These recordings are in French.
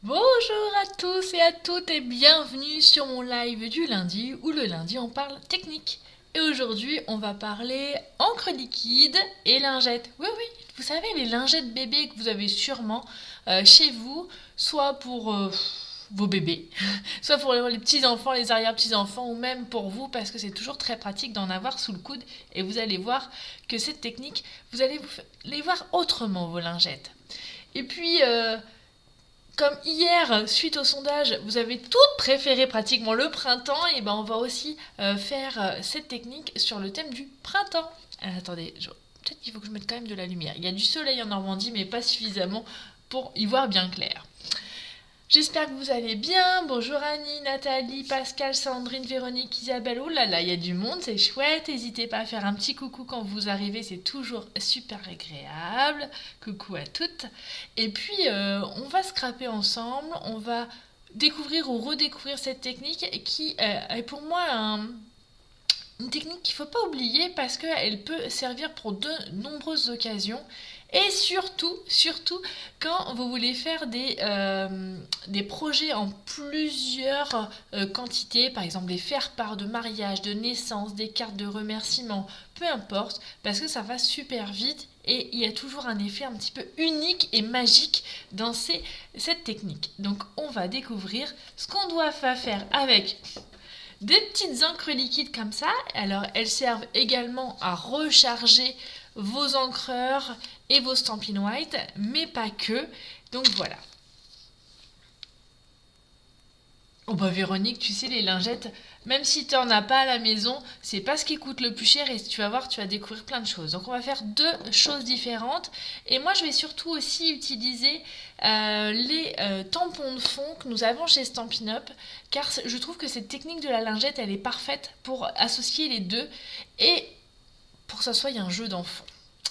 Bonjour à tous et à toutes et bienvenue sur mon live du lundi où le lundi on parle technique. Et aujourd'hui on va parler encre liquide et lingettes. Oui oui, vous savez les lingettes bébés que vous avez sûrement chez vous, soit pour vos bébés, soit pour les petits-enfants, les arrière-petits-enfants ou même pour vous parce que c'est toujours très pratique d'en avoir sous le coude et vous allez voir que cette technique, vous allez les voir autrement vos lingettes. Et puis, comme hier, suite au sondage, vous avez toutes préféré pratiquement le printemps, et ben on va aussi faire cette technique sur le thème du printemps. Attendez, peut-être qu'il faut que je mette quand même de la lumière. Il y a du soleil en Normandie, mais pas suffisamment pour y voir bien clair. J'espère que vous allez bien. Bonjour Annie, Nathalie, Pascal, Sandrine, Véronique, Isabelle. Oh là là, il y a du monde, c'est chouette. N'hésitez pas à faire un petit coucou quand vous arrivez, c'est toujours super agréable. Coucou à toutes. Et puis, on va scraper ensemble. On va découvrir ou redécouvrir cette technique qui est pour moi une technique qu'il ne faut pas oublier parce qu'elle peut servir pour de nombreuses occasions. Et surtout, quand vous voulez faire des projets en plusieurs quantités, par exemple des faire-part de mariage, de naissance, des cartes de remerciement, peu importe, parce que ça va super vite et il y a toujours un effet un petit peu unique et magique dans cette technique. Donc on va découvrir ce qu'on doit faire avec des petites encres liquides comme ça. Alors elles servent également à recharger vos encreurs et vos Stampin' White, mais pas que. Donc voilà. Oh bah Véronique, tu sais les lingettes, même si tu n'en as pas à la maison, c'est pas ce qui coûte le plus cher et tu vas voir, tu vas découvrir plein de choses. Donc on va faire deux choses différentes. Et moi je vais surtout aussi utiliser les tampons de fond que nous avons chez Stampin' Up, car je trouve que cette technique de la lingette, elle est parfaite pour associer les deux et pour que ça soit un jeu d'enfant.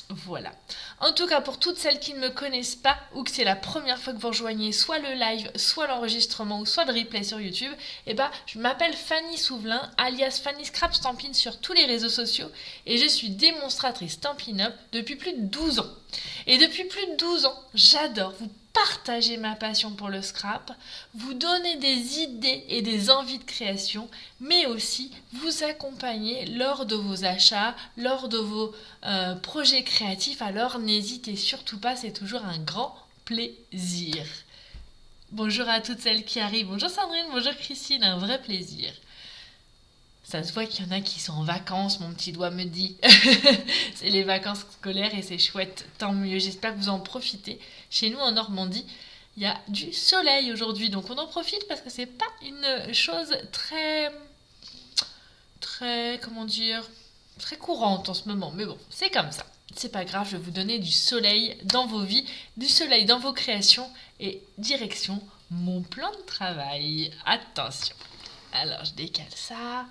Voilà. En tout cas, pour toutes celles qui ne me connaissent pas ou que c'est la première fois que vous rejoignez soit le live, soit l'enregistrement ou soit le replay sur YouTube, je m'appelle Fanny Souvelin, alias Fanny Scrap Stampin' sur tous les réseaux sociaux et je suis démonstratrice Stampin' Up depuis plus de 12 ans. Et depuis plus de 12 ans, j'adore vous partager ma passion pour le scrap, vous donner des idées et des envies de création, mais aussi vous accompagner lors de vos achats, lors de vos projets créatifs. Alors n'hésitez surtout pas, c'est toujours un grand plaisir. Bonjour à toutes celles qui arrivent. Bonjour Sandrine, bonjour Christine, un vrai plaisir. Ça se voit qu'il y en a qui sont en vacances, mon petit doigt me dit. C'est les vacances scolaires et c'est chouette, tant mieux. J'espère que vous en profitez. Chez nous en Normandie, il y a du soleil aujourd'hui, donc on en profite parce que c'est pas une chose comment dire, très courante en ce moment. Mais bon, c'est comme ça. C'est pas grave, je vais vous donner du soleil dans vos vies, du soleil dans vos créations et direction mon plan de travail. Attention. Alors, je décale ça.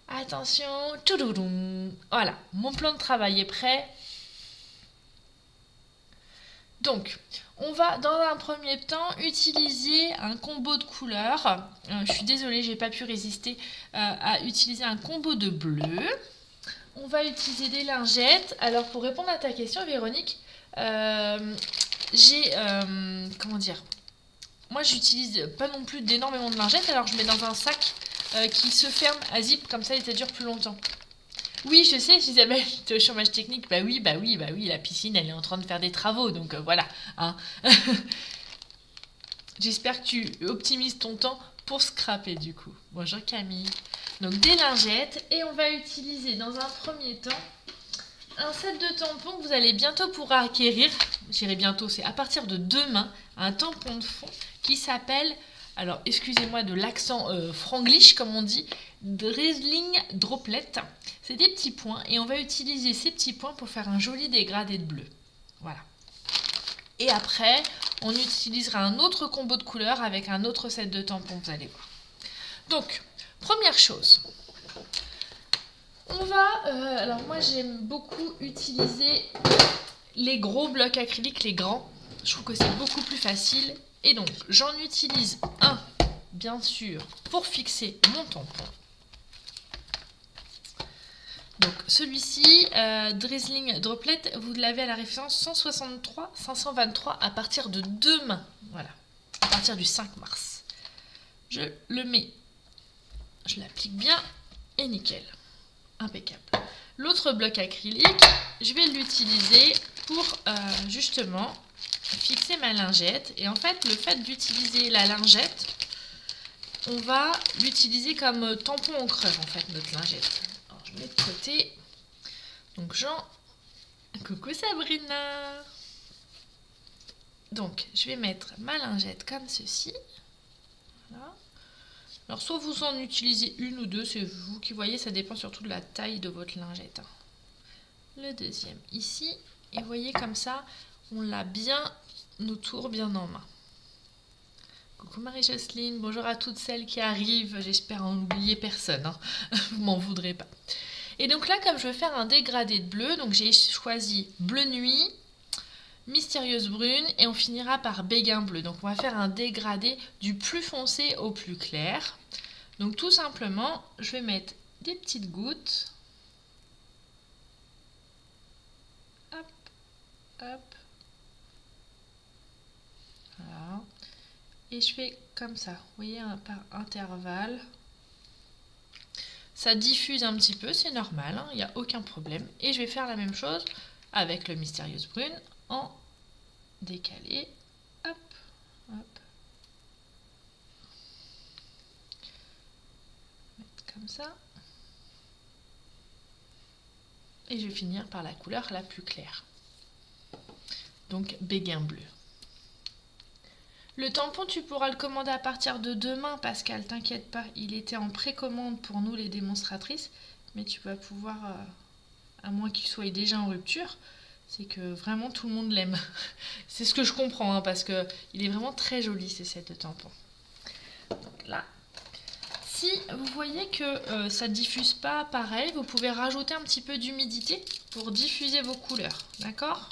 Attention, toudoudou. Voilà, mon plan de travail est prêt. Donc, on va dans un premier temps utiliser un combo de couleurs. Je suis désolée, j'ai pas pu résister à utiliser un combo de bleu. On va utiliser des lingettes. Alors, pour répondre à ta question, Véronique, j'ai comment dire, moi j'utilise pas non plus d'énormément de lingettes, alors je mets dans un sac qui se ferme à zip, comme ça ça dure plus longtemps. Oui, je sais, Isabelle, tu es au chômage technique. Bah oui, la piscine, elle est en train de faire des travaux, donc voilà. Hein. J'espère que tu optimises ton temps pour scraper du coup. Bonjour Camille. Donc des lingettes, et on va utiliser dans un premier temps un set de tampons que vous allez bientôt pouvoir acquérir. J'irai bientôt, c'est à partir de demain, un tampon de fond qui s'appelle, alors excusez-moi de l'accent franglish comme on dit, Drizzling Droplet. C'est des petits points et on va utiliser ces petits points pour faire un joli dégradé de bleu. Voilà. Et après, on utilisera un autre combo de couleurs avec un autre set de tampons, vous allez voir. Donc, première chose. On va, alors moi j'aime beaucoup utiliser les gros blocs acryliques, les grands. Je trouve que c'est beaucoup plus facile. Et donc, j'en utilise un, bien sûr, pour fixer mon tampon. Donc celui-ci, Drizzling Droplet, vous l'avez à la référence 163 523 à partir de demain. Voilà. à partir du 5 mars. Je le mets, je l'applique bien et nickel. Impeccable. L'autre bloc acrylique, je vais l'utiliser pour justement fixer ma lingette. Et en fait, le fait d'utiliser la lingette, on va l'utiliser comme tampon encreur en fait, notre lingette. Alors, je mets de côté. Donc Jean, coucou Sabrina. Donc je vais mettre ma lingette comme ceci. Voilà. Alors soit vous en utilisez une ou deux, c'est vous qui voyez, ça dépend surtout de la taille de votre lingette. Le deuxième ici, et vous voyez comme ça, on l'a bien autour, bien en main. Coucou Marie-Jocelyne, bonjour à toutes celles qui arrivent, j'espère en oublier personne, hein. Vous m'en voudrez pas. Et donc là, comme je veux faire un dégradé de bleu, donc j'ai choisi bleu nuit, mystérieuse brune et on finira par béguin bleu. Donc on va faire un dégradé du plus foncé au plus clair. Donc tout simplement, je vais mettre des petites gouttes. Hop, hop. Voilà. Et je fais comme ça, vous voyez, par intervalle. Ça diffuse un petit peu, c'est normal, hein, il n'y a aucun problème. Et je vais faire la même chose avec le mystérieuse brune en décalé. Hop, hop. Comme ça. Et je vais finir par la couleur la plus claire. Donc béguin bleu. Le tampon, tu pourras le commander à partir de demain, Pascal, t'inquiète pas. Il était en précommande pour nous les démonstratrices, mais tu vas pouvoir, à moins qu'il soit déjà en rupture, c'est que vraiment tout le monde l'aime. C'est ce que je comprends, hein, parce que il est vraiment très joli ces sets de tampons. Donc là, si vous voyez que ça ne diffuse pas pareil, vous pouvez rajouter un petit peu d'humidité pour diffuser vos couleurs, d'accord?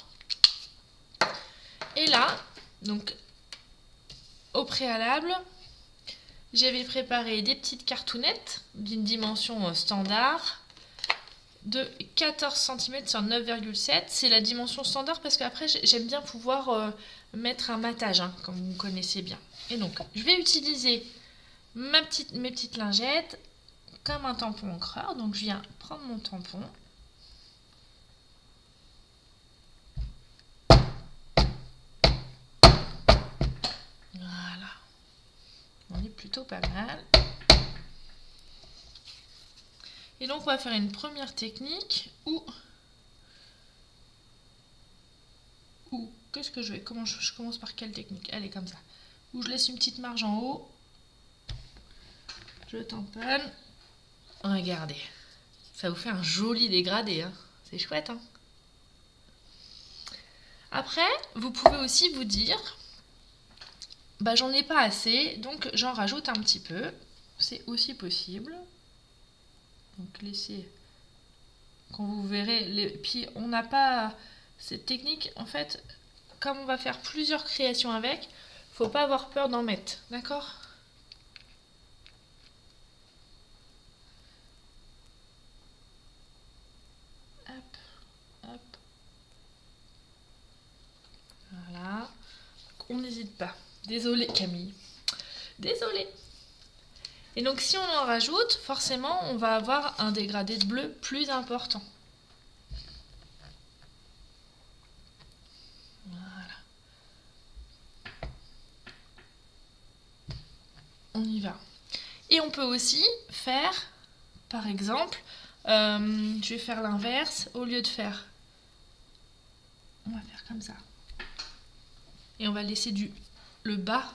Et là, donc au préalable, j'avais préparé des petites cartounettes d'une dimension standard de 14 cm sur 9,7. C'est la dimension standard parce qu'après j'aime bien pouvoir mettre un matage, hein, comme vous connaissez bien. Et donc je vais utiliser mes petites lingettes comme un tampon encreur. Donc je viens prendre mon tampon. Voilà. On est plutôt pas mal. Et donc on va faire une première technique où qu'est-ce que je vais, comment je commence par quelle technique? Allez, comme ça. Où je laisse une petite marge en haut. Je tamponne. Regardez. Ça vous fait un joli dégradé, hein. C'est chouette, hein. Après, vous pouvez aussi vous dire, bah j'en ai pas assez, donc j'en rajoute un petit peu. C'est aussi possible. Donc laissez, quand vous verrez, puis on n'a pas cette technique, en fait, comme on va faire plusieurs créations avec, faut pas avoir peur d'en mettre, d'accord? Hop, hop. Voilà. On n'hésite pas. Désolée Camille. Désolée. Et donc si on en rajoute, forcément on va avoir un dégradé de bleu plus important. Voilà. On y va. Et on peut aussi faire, par exemple, je vais faire l'inverse, au lieu de faire, on va faire comme ça. Et on va laisser le bas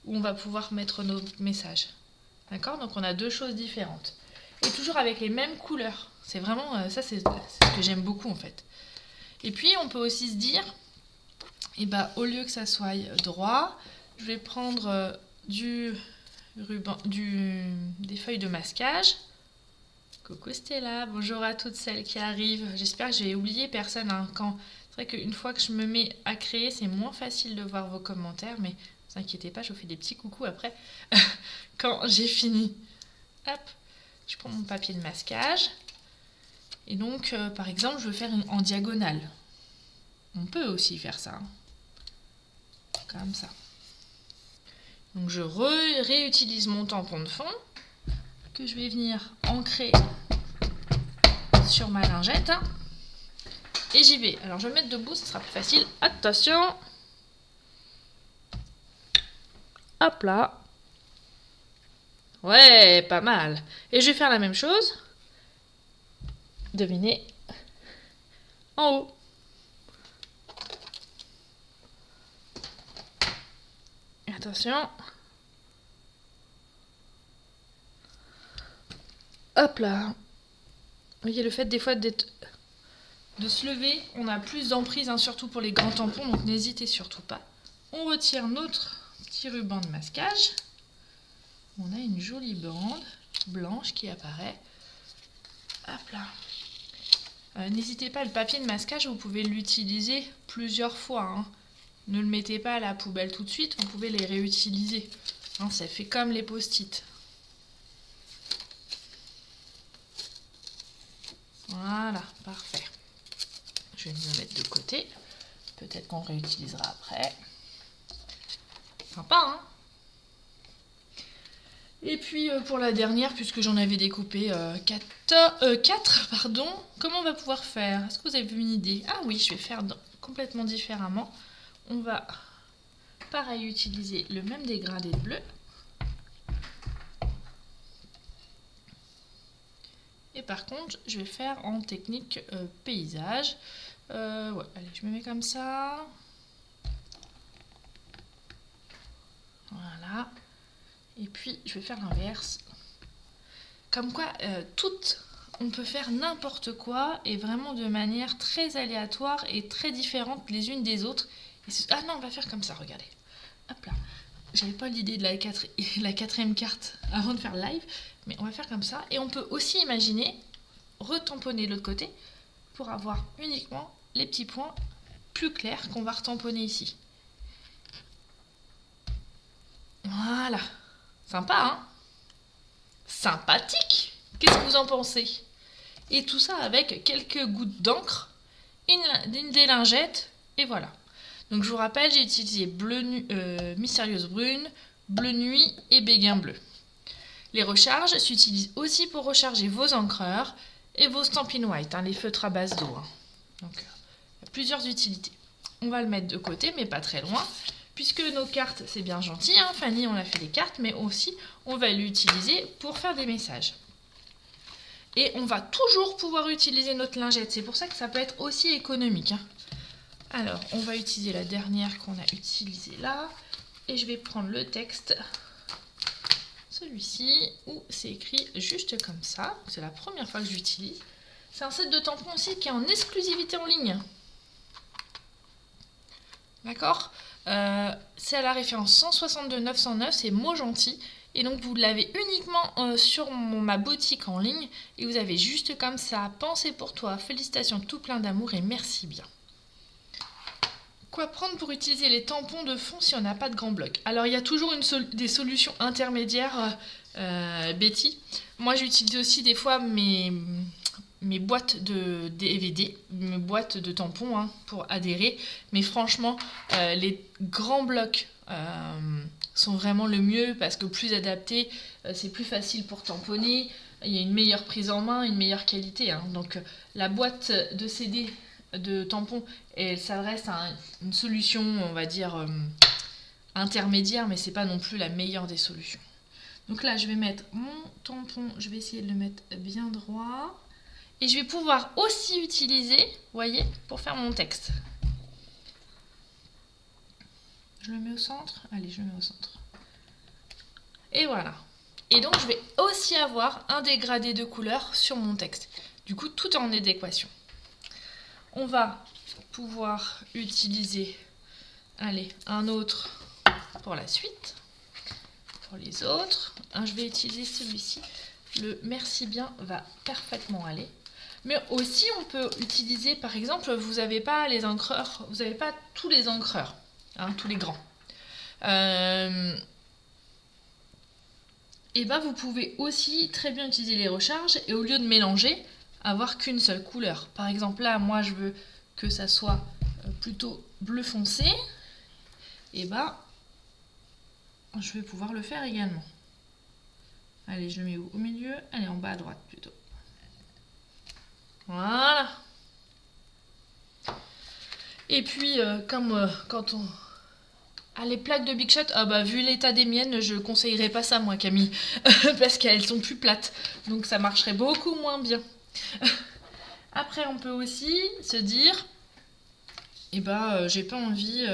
où on va pouvoir mettre nos messages. D'accord? Donc on a deux choses différentes. Et toujours avec les mêmes couleurs. C'est vraiment, ça c'est ce que j'aime beaucoup en fait. Et puis on peut aussi se dire, et bah, au lieu que ça soit droit, je vais prendre du ruban, des feuilles de masquage. Coucou Stella, bonjour à toutes celles qui arrivent. J'espère que j'ai oublié personne, hein. C'est vrai qu'une fois que je me mets à créer, c'est moins facile de voir vos commentaires, mais ne vous inquiétez pas, je vous fais des petits coucous après quand j'ai fini. Hop, je prends mon papier de masquage. Et donc, par exemple, je veux faire en diagonale. On peut aussi faire ça, hein. Comme ça. Donc je réutilise mon tampon de fond que je vais venir ancrer sur ma lingette. Et j'y vais. Alors je vais le mettre debout, ça sera plus facile. Attention. Hop là. Ouais, pas mal. Et je vais faire la même chose. Devinez. En haut. Attention. Hop là. Vous voyez, le fait des fois de se lever, on a plus d'emprise, hein, surtout pour les grands tampons, donc n'hésitez surtout pas. On retire notre petit ruban de masquage. On a une jolie bande blanche qui apparaît. Hop là. N'hésitez pas, le papier de masquage, vous pouvez l'utiliser plusieurs fois. Hein. Ne le mettez pas à la poubelle tout de suite, vous pouvez les réutiliser. Hein, ça fait comme les post-it. Voilà, parfait. Je vais me mettre de côté. Peut-être qu'on réutilisera après. Sympa, hein? Et puis pour la dernière, puisque j'en avais découpé 4, pardon, comment on va pouvoir faire? Est-ce que vous avez une idée? Ah oui, je vais faire complètement différemment. On va, pareil, utiliser le même dégradé de bleu. Et par contre, je vais faire en technique paysage. Ouais, allez, je me mets comme ça. Voilà. Et puis, je vais faire l'inverse. Comme quoi, on peut faire n'importe quoi et vraiment de manière très aléatoire et très différente les unes des autres. Ah non, on va faire comme ça, regardez. Hop là. J'avais pas l'idée de la 4e carte avant de faire le live, mais on va faire comme ça. Et on peut aussi imaginer retamponner l'autre côté pour avoir uniquement les petits points plus clairs qu'on va retamponner ici. Voilà. Sympa, hein? Sympathique! Qu'est-ce que vous en pensez? Et tout ça avec quelques gouttes d'encre, des lingettes, et voilà. Donc je vous rappelle, j'ai utilisé Mystérieuse Brune, Bleu Nuit et Béguin Bleu. Les recharges s'utilisent aussi pour recharger vos encreurs et vos Stampin' White, hein, les feutres à base d'eau. Hein. Donc il y a plusieurs utilités. On va le mettre de côté, mais pas très loin. Puisque nos cartes, c'est bien gentil, hein, Fanny, on a fait des cartes, mais aussi, on va l'utiliser pour faire des messages. Et on va toujours pouvoir utiliser notre lingette. C'est pour ça que ça peut être aussi économique. Hein. Alors, on va utiliser la dernière qu'on a utilisée là. Et je vais prendre le texte, celui-ci, où c'est écrit juste comme ça. C'est la première fois que j'utilise. C'est un set de tampons aussi qui est en exclusivité en ligne. D'accord ? C'est à la référence 162 909, c'est Mots Gentils. Et donc vous l'avez uniquement sur ma boutique en ligne. Et vous avez juste comme ça, pensez pour toi, félicitations, tout plein d'amour et merci bien. Quoi prendre pour utiliser les tampons de fond si on n'a pas de grand bloc? Alors il y a toujours des solutions intermédiaires, Betty. Moi j'utilise aussi des fois mes boîtes de DVD, mes boîtes de tampons hein, pour adhérer. Mais franchement, les grands blocs sont vraiment le mieux parce que plus adapté, c'est plus facile pour tamponner. Il y a une meilleure prise en main, une meilleure qualité. Hein. Donc la boîte de CD de tampons, elle s'adresse à une solution, on va dire, intermédiaire, mais c'est pas non plus la meilleure des solutions. Donc là, je vais mettre mon tampon, je vais essayer de le mettre bien droit. Et je vais pouvoir aussi utiliser, vous voyez, pour faire mon texte. Je le mets au centre. Allez, je le mets au centre. Et voilà. Et donc, je vais aussi avoir un dégradé de couleur sur mon texte. Du coup, tout est en adéquation. On va pouvoir utiliser, allez, un autre pour la suite. Pour les autres. Je vais utiliser celui-ci. Le merci bien va parfaitement aller. Mais aussi, on peut utiliser, par exemple, vous n'avez pas les encreurs, vous n'avez pas tous les encreurs, hein, tous les grands. Et ben, vous pouvez aussi très bien utiliser les recharges et au lieu de mélanger, avoir qu'une seule couleur. Par exemple, là, moi, je veux que ça soit plutôt bleu foncé. Et ben, je vais pouvoir le faire également. Allez, je le mets où? Au milieu? Allez, en bas à droite plutôt. Voilà. Et puis, comme quand on... Ah, les plaques de Big Shot, ah bah vu l'état des miennes, je conseillerais pas ça moi Camille, parce qu'elles sont plus plates, donc ça marcherait beaucoup moins bien. Après on peut aussi se dire, eh ben j'ai pas envie,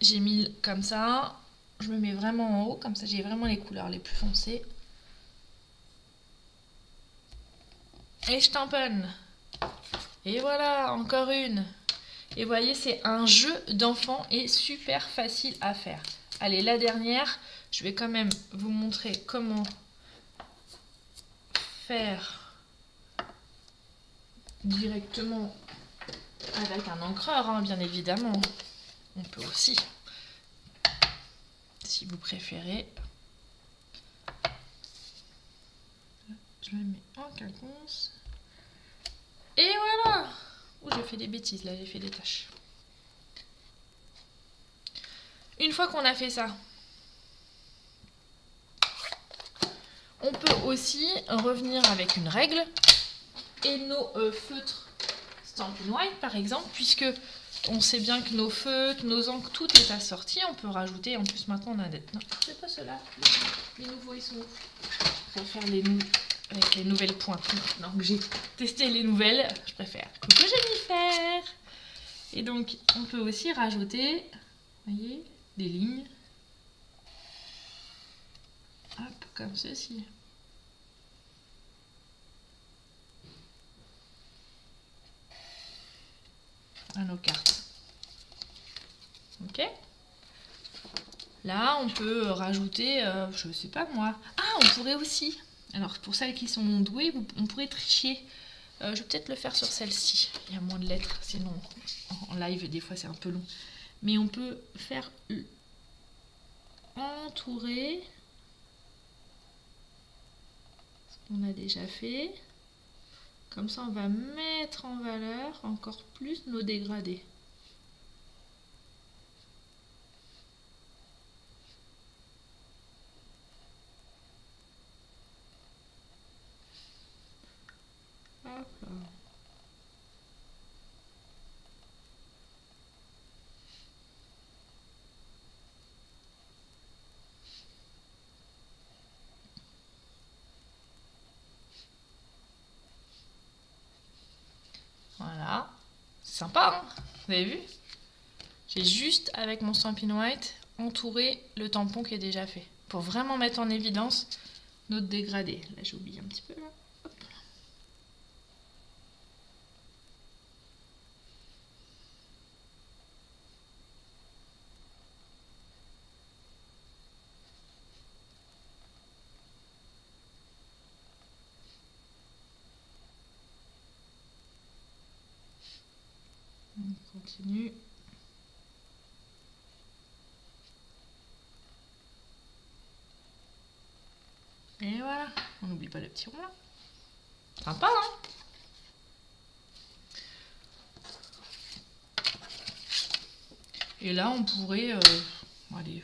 j'ai mis comme ça, je me mets vraiment en haut, comme ça j'ai vraiment les couleurs les plus foncées. Et je tamponne. Et voilà, encore une. Et vous voyez, c'est un jeu d'enfant et super facile à faire. Allez, la dernière, je vais quand même vous montrer comment faire directement avec un encreur, hein, bien évidemment. On peut aussi, si vous préférez. Je me mets en quinconce. Et voilà! Oh, j'ai fait des bêtises, là, j'ai fait des tâches. Une fois qu'on a fait ça, on peut aussi revenir avec une règle et nos feutres Stampin' White par exemple, puisque on sait bien que nos feutres, nos encres, tout est assorti. On peut rajouter, en plus maintenant on a des... Non, c'est pas ceux-là. Les nouveaux ils sont où? Je préfère les nouveaux avec les nouvelles pointes. Maintenant que j'ai testé les nouvelles, je préfère. Coucou Jennifer. Et donc on peut aussi rajouter, vous voyez, des lignes. Hop, comme ceci. À nos cartes. Ok. Là, on peut rajouter, je sais pas moi. Ah, on pourrait aussi. Alors, pour celles qui sont douées, on pourrait tricher. Je vais peut-être le faire sur celle-ci. Il y a moins de lettres, sinon en live, des fois, c'est un peu long. Mais on peut faire entourer ce qu'on a déjà fait. Comme ça, on va mettre en valeur encore plus nos dégradés. Hop là. Voilà. C'est sympa, hein? Vous avez vu? J'ai juste, avec mon Stampin' White, entouré le tampon qui est déjà fait. Pour vraiment mettre en évidence notre dégradé. Là, j'ai oublié un petit peu. Là. Hop. On continue. Et voilà. On n'oublie pas le petit rond là. Sympa, hein? Et là, on pourrait... allez,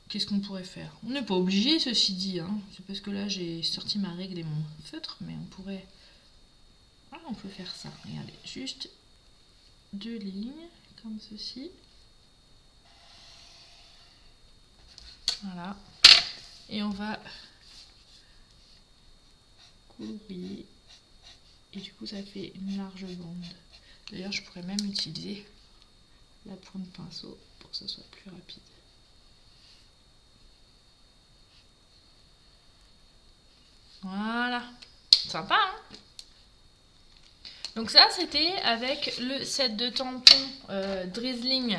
qu'est-ce qu'on pourrait faire? On n'est pas obligé, ceci dit. Hein. C'est parce que là, j'ai sorti ma règle et mon feutre, mais on pourrait... Ah, on peut faire ça. Regardez, juste 2 lignes, comme ceci. Voilà. Et on va colorier. Et du coup, ça fait une large bande. D'ailleurs, je pourrais même utiliser la pointe pinceau pour que ce soit plus rapide. Voilà. Sympa, hein? Donc ça, c'était avec le set de tampons Drizzling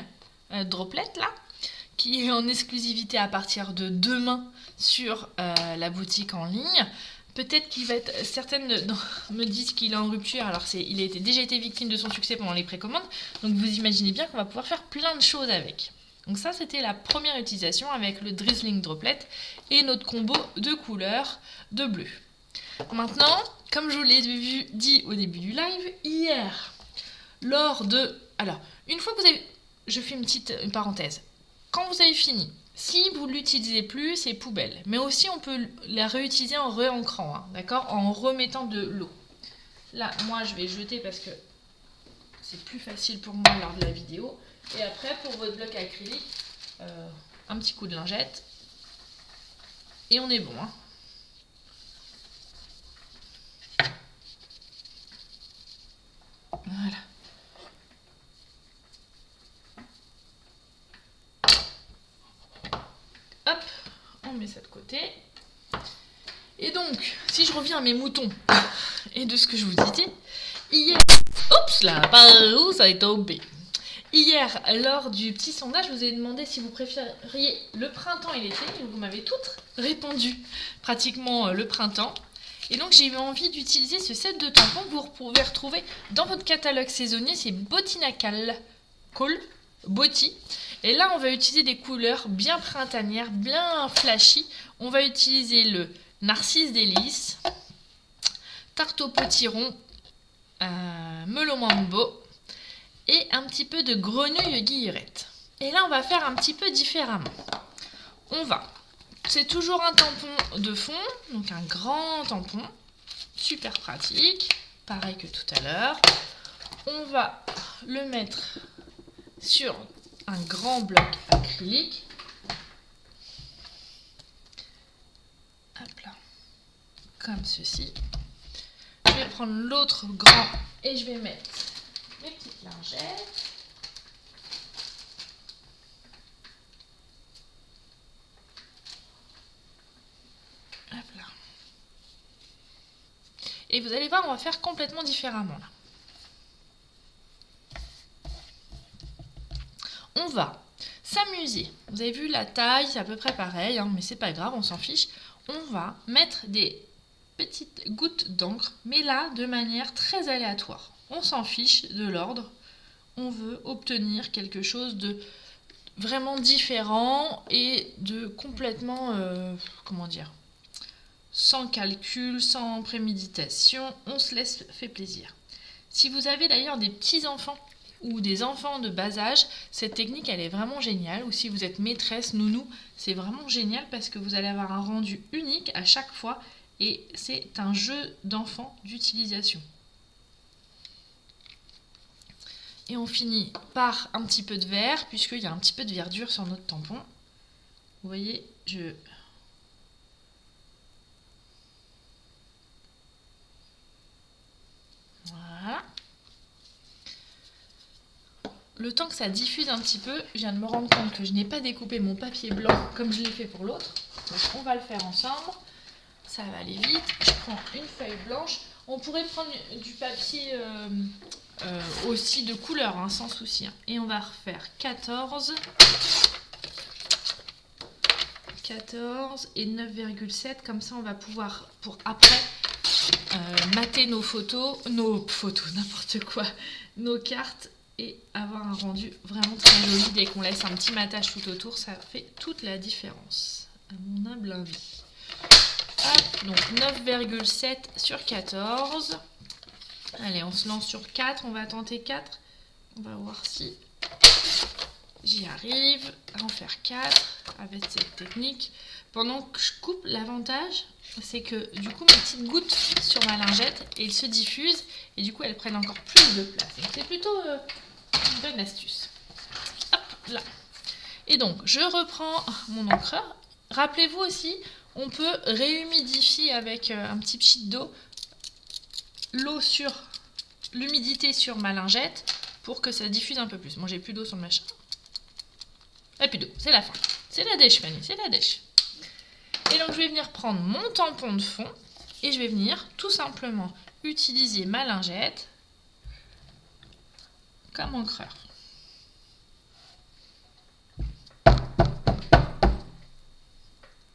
Droplet, là, qui est en exclusivité à partir de demain sur la boutique en ligne. Peut-être qu'il va être... Certaines me disent qu'il est en rupture, alors il a déjà été victime de son succès pendant les précommandes. Donc vous imaginez bien qu'on va pouvoir faire plein de choses avec. Donc ça, c'était la première utilisation avec le Drizzling Droplet et notre combo de couleurs de bleu. Maintenant, comme je vous l'ai dit au début du live, hier, lors de... Alors, une fois que vous avez... Je fais une parenthèse. quand vous avez fini, si vous ne l'utilisez plus, c'est poubelle. Mais aussi, on peut la réutiliser en réancrant, hein, d'accord, en remettant de l'eau. Là, moi, je vais jeter parce que c'est plus facile pour moi lors de la vidéo. Et après, pour votre bloc acrylique, un petit coup de lingette. Et on est bon, hein. Voilà. Hop, on met ça de côté. Et donc, si je reviens à mes moutons et de ce que je vous disais, hier... Oups là, par où ça est tombé. Hier, lors du petit sondage, je vous ai demandé si vous préfériez le printemps et l'été. Vous m'avez toutes répondu, pratiquement le printemps. Et donc, j'ai eu envie d'utiliser ce set de tampons que vous pouvez retrouver dans votre catalogue saisonnier. C'est Botanical Call, Botti. Et là, on va utiliser des couleurs bien printanières, bien flashy. On va utiliser le Narcisse Délice, Tarte au potiron, Melon Mambo et un petit peu de Grenouille Guillerette. Et là, on va faire un petit peu différemment. C'est toujours un tampon de fond, donc un grand tampon, super pratique, pareil que tout à l'heure. On va le mettre sur un grand bloc acrylique. Hop là, comme ceci. Je vais prendre l'autre grand et je vais mettre mes petites lingettes. Hop là. Et vous allez voir, on va faire complètement différemment là. On va s'amuser. Vous avez vu la taille, c'est à peu près pareil, hein, mais c'est pas grave, on s'en fiche. On va mettre des petites gouttes d'encre, mais là de manière très aléatoire. On s'en fiche de l'ordre. On veut obtenir quelque chose de vraiment différent et de complètement, comment dire, sans calcul, sans préméditation. On se laisse fait plaisir. Si vous avez d'ailleurs des petits-enfants ou des enfants de bas âge, cette technique elle est vraiment géniale. Ou si vous êtes maîtresse, nounou, c'est vraiment génial parce que vous allez avoir un rendu unique à chaque fois et c'est un jeu d'enfant d'utilisation. Et on finit par un petit peu de vert puisqu'il y a un petit peu de verdure sur notre tampon. Vous voyez, voilà. Le temps que ça diffuse un petit peu, je viens de me rendre compte que je n'ai pas découpé mon papier blanc comme je l'ai fait pour l'autre. Donc on va le faire ensemble. Ça va aller vite. Je prends une feuille blanche. On pourrait prendre du papier aussi de couleur, hein, sans souci. Hein. Et on va refaire 14 et 9,7. Comme ça, on va pouvoir, pour après, mater nos photos, n'importe quoi, nos cartes et avoir un rendu vraiment très joli. Dès qu'on laisse un petit matage tout autour, ça fait toute la différence, à mon humble avis. Hop, donc 9,7 sur 14. Allez, on se lance sur 4, on va tenter 4. On va voir si j'y arrive à en faire 4 avec cette technique. Pendant que je coupe, l'avantage, c'est que du coup, mes petites gouttes sur ma lingette, elles se diffusent et du coup, elles prennent encore plus de place. Donc, c'est plutôt une bonne astuce. Hop, là. Et donc, je reprends mon encreur. Rappelez-vous aussi, on peut réhumidifier avec un petit pchit d'eau l'eau sur l'humidité sur ma lingette pour que ça diffuse un peu plus. Bon, j'ai plus d'eau sur le machin. Et plus d'eau, c'est la fin. C'est la dèche, Fanny, c'est la dèche. Et donc, je vais venir prendre mon tampon de fond et je vais venir tout simplement utiliser ma lingette comme encreur.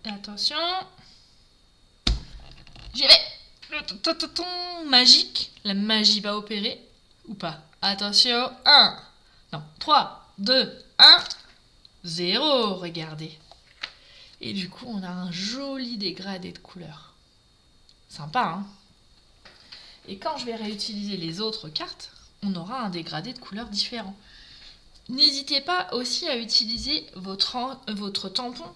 Et attention, j'y vais. Le tonton magique, la magie va opérer ou pas. Attention, 1, non, 3, 2, 1, 0, regardez. Et du coup, on a un joli dégradé de couleurs. Sympa, hein? Et quand je vais réutiliser les autres cartes, on aura un dégradé de couleurs différent. N'hésitez pas aussi à utiliser votre tampon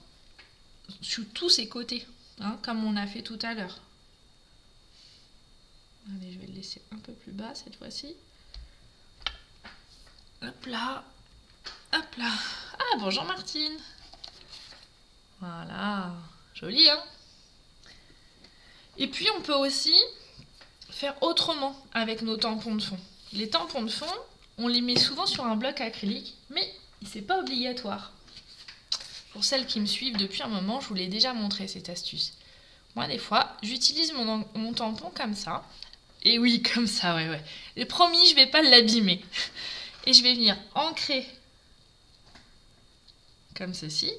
sur tous ses côtés, hein, comme on a fait tout à l'heure. Allez, je vais le laisser un peu plus bas cette fois-ci. Hop là. Hop là. Ah, bonjour Martine. Voilà. Joli, hein? Et puis, on peut aussi faire autrement avec nos tampons de fond. Les tampons de fond, on les met souvent sur un bloc acrylique, mais c'est pas obligatoire. Pour celles qui me suivent depuis un moment, je vous l'ai déjà montré cette astuce. Moi, des fois, j'utilise mon tampon comme ça. Et oui, comme ça, ouais. Et promis, je vais pas l'abîmer. Et je vais venir ancrer comme ceci.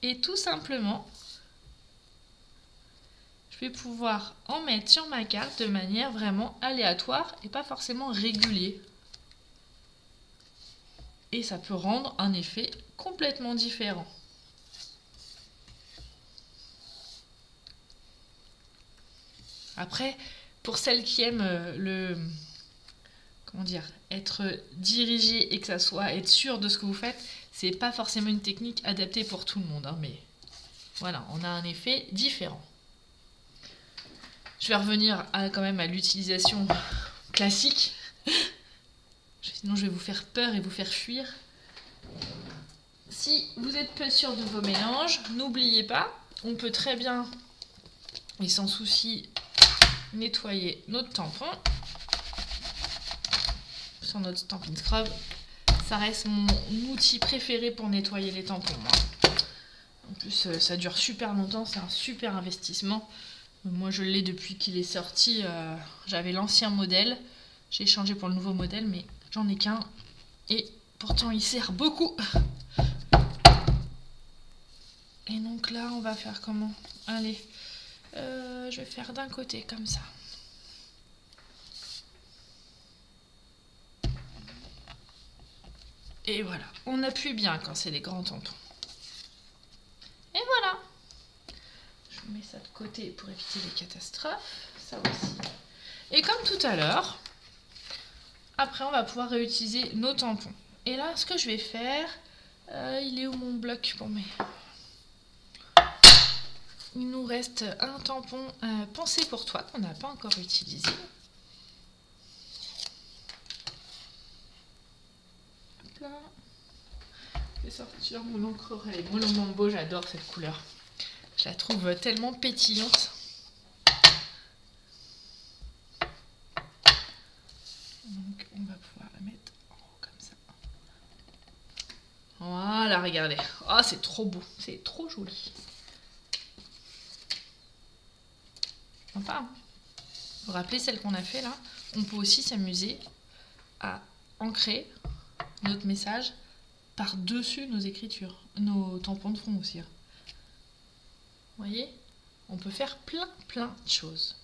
Et tout simplement, je vais pouvoir en mettre sur ma carte de manière vraiment aléatoire et pas forcément régulier. Et ça peut rendre un effet complètement différent. Après, pour celles qui aiment être dirigées et que ça soit être sûr de ce que vous faites, c'est pas forcément une technique adaptée pour tout le monde, hein, mais voilà, on a un effet différent. Je vais revenir quand même à l'utilisation classique. Sinon, je vais vous faire peur et vous faire fuir. Si vous êtes peu sûr de vos mélanges, n'oubliez pas, on peut très bien et sans souci nettoyer notre tampon sur notre Stampin' Scrub. Ça reste mon outil préféré pour nettoyer les tampons. En plus, ça dure super longtemps, c'est un super investissement. Moi, je l'ai depuis qu'il est sorti. J'avais l'ancien modèle. J'ai changé pour le nouveau modèle, mais j'en ai qu'un. Et pourtant, il sert beaucoup. Et donc là, on va faire comment? Allez, je vais faire d'un côté, comme ça. Et voilà, on appuie bien quand c'est des grands tampons. Et voilà. Je mets ça de côté pour éviter les catastrophes. Ça aussi. Et comme tout à l'heure, après on va pouvoir réutiliser nos tampons. Et là, ce que je vais faire, il est où mon bloc pour mes... Il nous reste un tampon pensé pour toi qu'on n'a pas encore utilisé. Hop là. Je vais sortir mon encre elle est Molon Mambo, j'adore cette couleur. Je la trouve tellement pétillante. Donc on va pouvoir la mettre en haut comme ça. Voilà, regardez. Oh, c'est trop beau, c'est trop joli. Enfin, vous vous rappelez celle qu'on a fait là? On peut aussi s'amuser à ancrer notre message par-dessus nos écritures, nos tampons de fond aussi. Vous voyez? On peut faire plein de choses.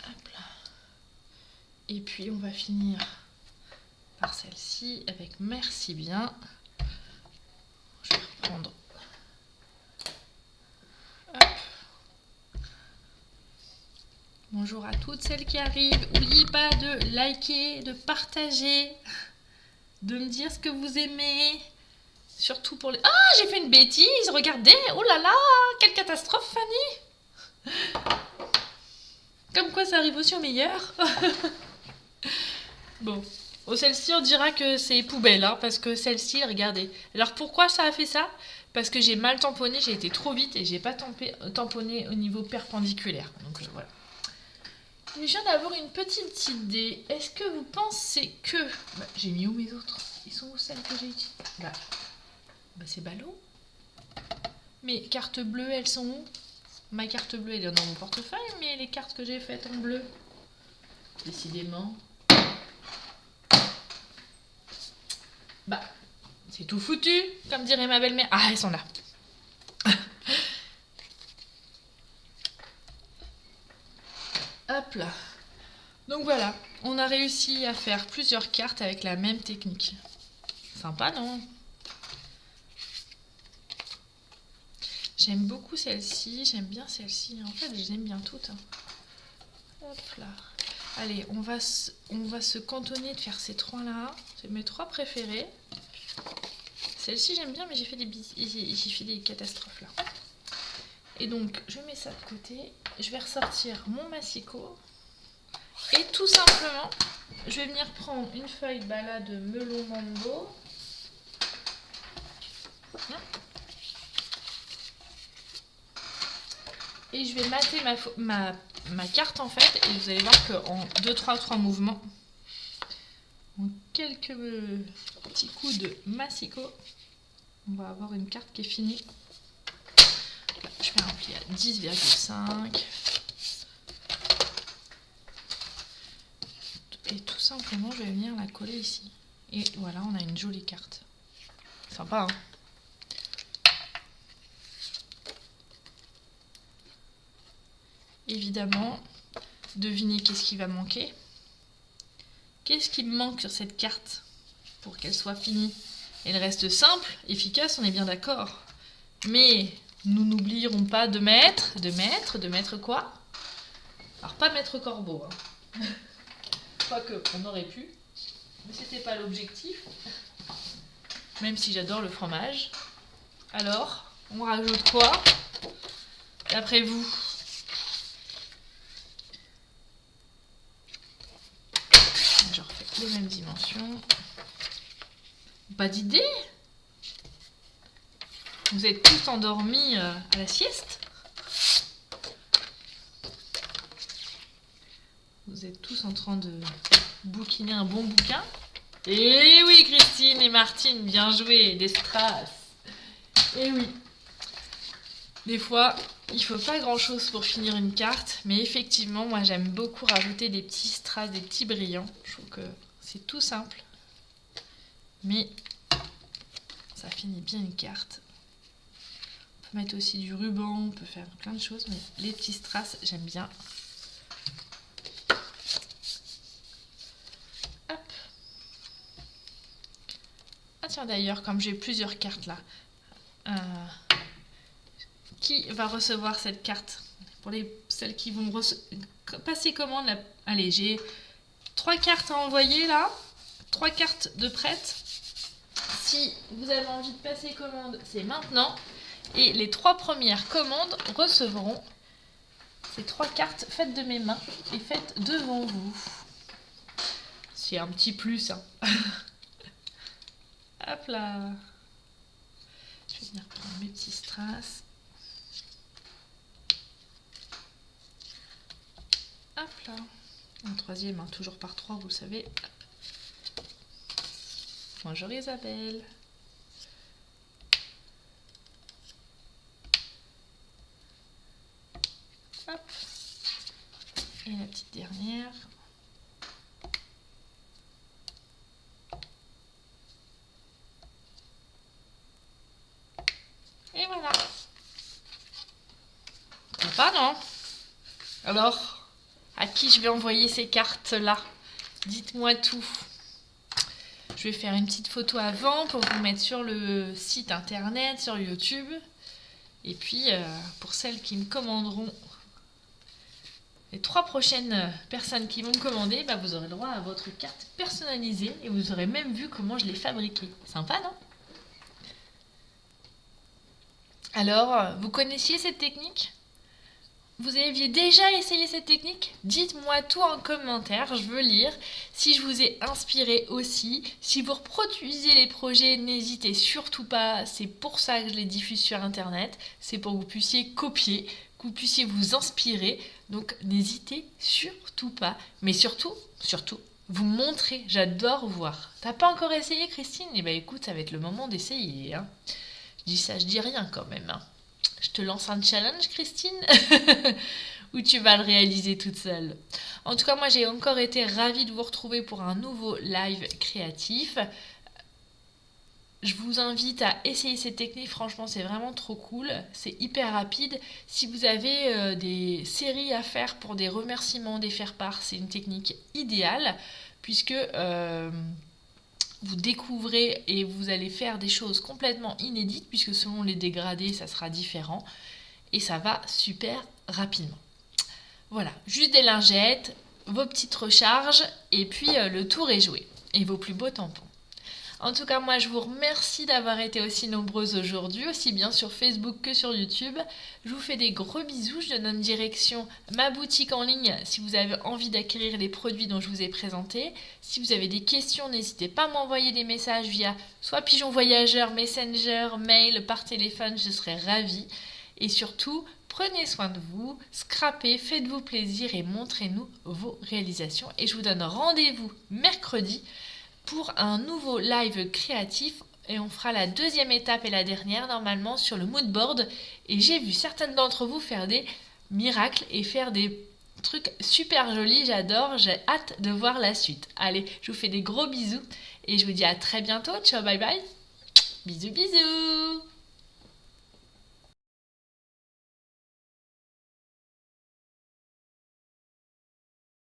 Hop là. Et puis on va finir par celle-ci avec merci bien. Je vais reprendre. Hop. Bonjour à toutes celles qui arrivent. N'oubliez pas de liker, de partager, de me dire ce que vous aimez. Surtout pour les... Ah, j'ai fait une bêtise, regardez. Oh là là, quelle catastrophe, Fanny. Comme quoi ça arrive aussi au meilleur. Bon, celle-ci on dira que c'est poubelle, hein, parce que celle-ci, regardez. Alors pourquoi ça a fait ça? Parce que j'ai mal tamponné, j'ai été trop vite et j'ai pas tamponné au niveau perpendiculaire. Donc voilà. Je viens d'avoir une petite idée. Est-ce que vous pensez que... j'ai mis où mes autres? Ils sont où celles que j'ai utilisées? C'est ballot. Mes cartes bleues, elles sont où? Ma carte bleue, elle est dans mon portefeuille, mais les cartes que j'ai faites en bleu, décidément... c'est tout foutu, comme dirait ma belle-mère. Ah, elles sont là. Hop là. Donc voilà, on a réussi à faire plusieurs cartes avec la même technique. Sympa, non? J'aime beaucoup celle-ci, j'aime bien celle-ci. En fait, je les aime bien toutes. Hop là. Allez, on va se cantonner de faire ces 3-là. C'est mes 3 préférés. Celle-ci, j'aime bien, mais j'ai fait des catastrophes là. Et donc, je mets ça de côté. Je vais ressortir mon massicot. Et tout simplement, je vais venir prendre une feuille de melon mango. Et je vais mater ma carte en fait. Et vous allez voir qu'en 2-3 mouvements, en quelques petits coups de massicot, on va avoir une carte qui est finie. Là, je fais un pli à 10,5. Et tout simplement, je vais venir la coller ici. Et voilà, on a une jolie carte. Sympa, hein? Évidemment, devinez qu'est-ce qui va manquer. Qu'est-ce qui me manque sur cette carte pour qu'elle soit finie? Elle reste simple, efficace, on est bien d'accord. Mais nous n'oublierons pas de mettre quoi? Alors pas mettre corbeau, hein. Quoique, on aurait pu, mais c'était pas l'objectif. Même si j'adore le fromage. Alors, on rajoute quoi d'après vous? Je refais les mêmes dimensions. Pas d'idée? Vous êtes tous endormis à la sieste? Vous êtes tous en train de bouquiner un bon bouquin? Eh oui, Christine et Martine, bien joué, des strass. Eh oui. Des fois, il faut pas grand chose pour finir une carte, mais effectivement, moi j'aime beaucoup rajouter des petits strass, des petits brillants. Je trouve que c'est tout simple, mais ça finit bien une carte. On peut mettre aussi du ruban, on peut faire plein de choses, mais les petits strass, j'aime bien. Hop. Ah tiens, d'ailleurs, comme j'ai plusieurs cartes là, qui va recevoir cette carte? Pour celles qui vont passer commande, allez, j'ai 3 cartes à envoyer là, 3 cartes de prête. Si vous avez envie de passer commande, c'est maintenant. Et les 3 premières commandes recevront ces 3 cartes faites de mes mains et faites devant vous. C'est un petit plus, hein. Hop là. Je vais venir prendre mes petits strass. Hop là. Un troisième, hein, toujours par 3, vous le savez. Hop. Bonjour Isabelle. Hop. Et la petite dernière. Et voilà. Sympa, non? Alors, à qui je vais envoyer ces cartes-là? Dites-moi tout. Je vais faire une petite photo avant pour vous mettre sur le site internet, sur YouTube. Et puis, pour celles qui me commanderont, les 3 prochaines personnes qui vont me commander, bah, vous aurez le droit à votre carte personnalisée et vous aurez même vu comment je l'ai fabriquée. Sympa, non? Alors, vous connaissiez cette technique? Vous aviez déjà essayé cette technique? Dites-moi tout en commentaire, je veux lire. Si je vous ai inspiré aussi, si vous reproduisez les projets, n'hésitez surtout pas. C'est pour ça que je les diffuse sur internet. C'est pour que vous puissiez copier, que vous puissiez vous inspirer. Donc n'hésitez surtout pas. Mais surtout, vous montrez. J'adore voir. T'as pas encore essayé, Christine? Eh ben écoute, ça va être le moment d'essayer, hein. Je dis ça, je dis rien quand même, hein. Je te lance un challenge, Christine, ou tu vas le réaliser toute seule. En tout cas, moi, j'ai encore été ravie de vous retrouver pour un nouveau live créatif. Je vous invite à essayer cette technique. Franchement, c'est vraiment trop cool. C'est hyper rapide. Si vous avez des séries à faire pour des remerciements, des faire-part, c'est une technique idéale puisque vous découvrez et vous allez faire des choses complètement inédites puisque selon les dégradés, ça sera différent et ça va super rapidement. Voilà, juste des lingettes, vos petites recharges et puis le tour est joué. Et vos plus beaux tampons. En tout cas, moi, je vous remercie d'avoir été aussi nombreuses aujourd'hui, aussi bien sur Facebook que sur YouTube. Je vous fais des gros bisous. Je donne direction ma boutique en ligne si vous avez envie d'acquérir les produits dont je vous ai présentés. Si vous avez des questions, n'hésitez pas à m'envoyer des messages via soit Pigeon Voyageur, Messenger, mail, par téléphone. Je serai ravie. Et surtout, prenez soin de vous, scrapez, faites-vous plaisir et montrez-nous vos réalisations. Et je vous donne rendez-vous mercredi pour un nouveau live créatif et on fera la deuxième étape et la dernière normalement sur le mood board et j'ai vu certaines d'entre vous faire des miracles et faire des trucs super jolis, j'adore, j'ai hâte de voir la suite. Allez, je vous fais des gros bisous et je vous dis à très bientôt, ciao bye bye, bisous bisous.